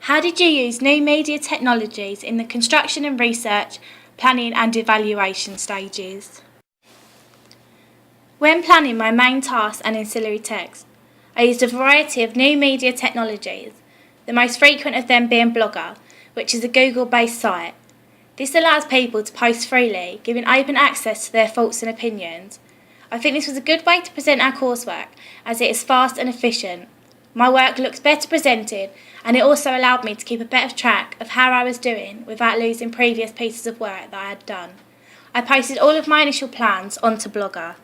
How did you use new media technologies in the construction and research, planning and evaluation stages? When planning my main tasks and ancillary text, I used a variety of new media technologies, the most frequent of them being Blogger, which is a Google-based site. This allows people to post freely, giving open access to their thoughts and opinions. I think this was a good way to present our coursework, as it is fast and efficient. My work looks better presented, and it also allowed me to keep a better track of how I was doing without losing previous pieces of work that I had done. I posted all of my initial plans onto Blogger.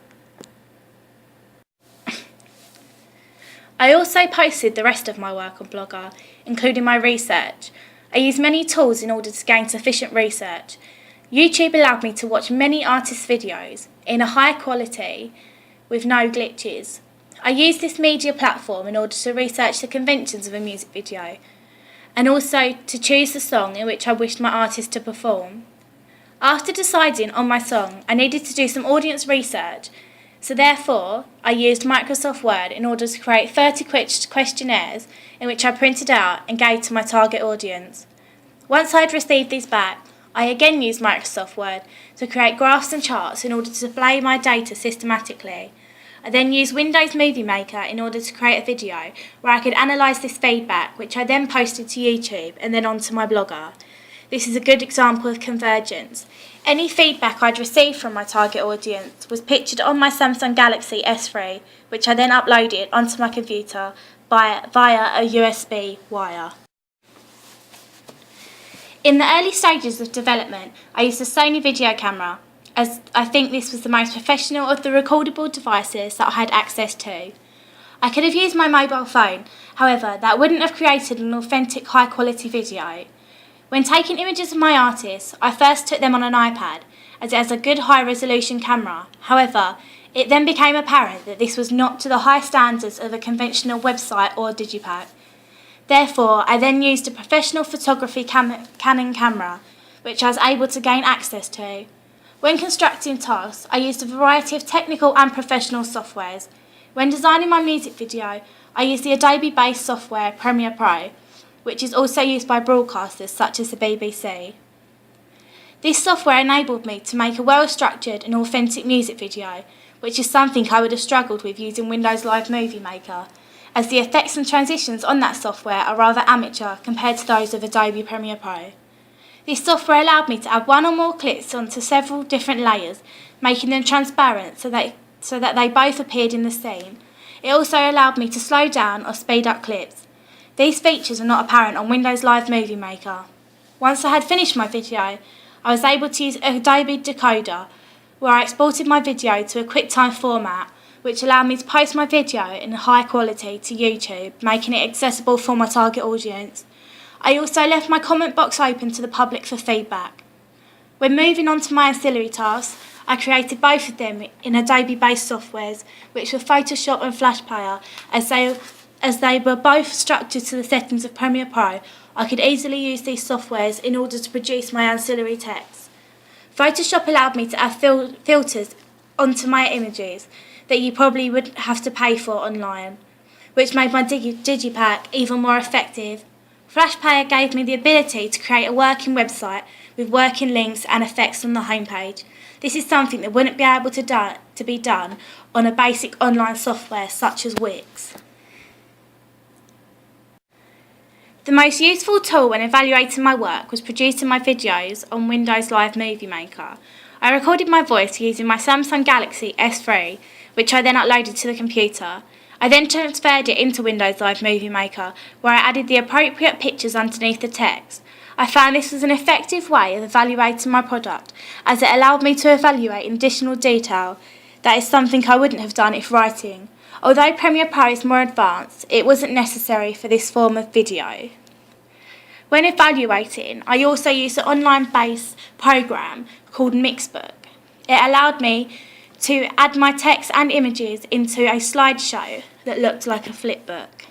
I also posted the rest of my work on Blogger, including my research. I used many tools in order to gain sufficient research. YouTube allowed me to watch many artists' videos in a high quality with no glitches. I used this media platform in order to research the conventions of a music video and also to choose the song in which I wished my artist to perform. After deciding on my song, I needed to do some audience research, so therefore I used Microsoft Word in order to create 30 questionnaires in which I printed out and gave to my target audience. Once I had received these back, I again used Microsoft Word to create graphs and charts in order to display my data systematically. I then used Windows Movie Maker in order to create a video where I could analyse this feedback, which I then posted to YouTube and then onto my Blogger. This is a good example of convergence. Any feedback I'd received from my target audience was pictured on my Samsung Galaxy S3, which I then uploaded onto my computer via a USB wire. In the early stages of development, I used a Sony video camera, as I think this was the most professional of the recordable devices that I had access to. I could have used my mobile phone, however, that wouldn't have created an authentic high-quality video. When taking images of my artists, I first took them on an iPad, as it has a good high-resolution camera. However, it then became apparent that this was not to the high standards of a conventional website or digipack. Therefore, I then used a professional photography Canon camera, which I was able to gain access to. When constructing tasks, I used a variety of technical and professional softwares. When designing my music video, I used the Adobe-based software Premiere Pro, which is also used by broadcasters such as the BBC. This software enabled me to make a well-structured and authentic music video, which is something I would have struggled with using Windows Live Movie Maker, as the effects and transitions on that software are rather amateur compared to those of Adobe Premiere Pro. This software allowed me to add one or more clips onto several different layers, making them transparent so that they both appeared in the scene. It also allowed me to slow down or speed up clips. These features are not apparent on Windows Live Movie Maker. Once I had finished my video, I was able to use Adobe Decoder, where I exported my video to a QuickTime format, which allowed me to post my video in high quality to YouTube, making it accessible for my target audience. I also left my comment box open to the public for feedback. When moving on to my ancillary tasks, I created both of them in Adobe-based softwares, which were Photoshop and Flash Player. As they were both structured to the settings of Premiere Pro, I could easily use these softwares in order to produce my ancillary text. Photoshop allowed me to add filters onto my images that you probably would have to pay for online, which made my digipack even more effective. Flash Player gave me the ability to create a working website with working links and effects on the homepage. This is something that wouldn't be able to be done on a basic online software such as Wix. The most useful tool when evaluating my work was producing my videos on Windows Live Movie Maker. I recorded my voice using my Samsung Galaxy S3, which I then uploaded to the computer. I then transferred it into Windows Live Movie Maker, where I added the appropriate pictures underneath the text. I found this was an effective way of evaluating my product, as it allowed me to evaluate in additional detail. That is something I wouldn't have done if writing. Although Premiere Pro is more advanced, it wasn't necessary for this form of video. When evaluating, I also used an online-based program called Mixbook. It allowed me to add my text and images into a slideshow that looked like a flipbook.